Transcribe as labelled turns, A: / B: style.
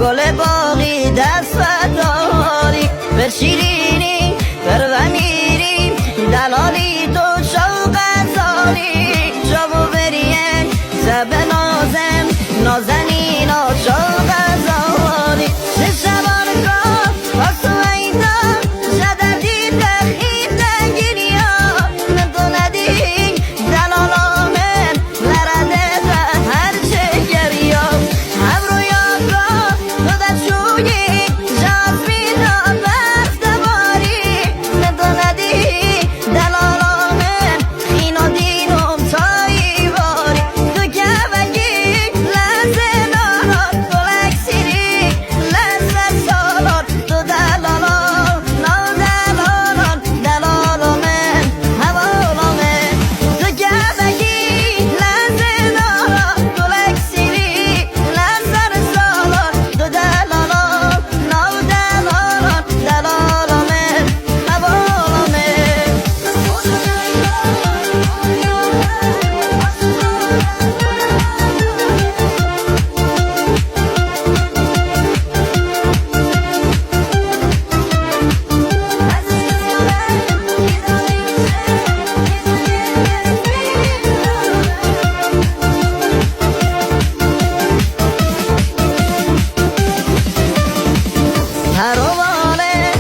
A: گل باقی دست داری بر شیرینی بر غمیری دلالی تو شوق زاری شبو برین زب نازم نازنین و شوق زاری شبان کا واسو اینا جددی دخیل نگیریا ندوندی دلالا من لرده هر چه گریا هم رویا کا تو در شوی جازمینا بست باری ندوندی دلالا من خینا دینم تایی باری تو که بگی لحظه ناران گلک سیری لحظه سالان تو دلالا نو دلالان دلالا من حوالا من تو که بگی لحظه ناران گلک سیری لحظه سالان تو دلالا نو دلالان دلالا من حوالا من هر واله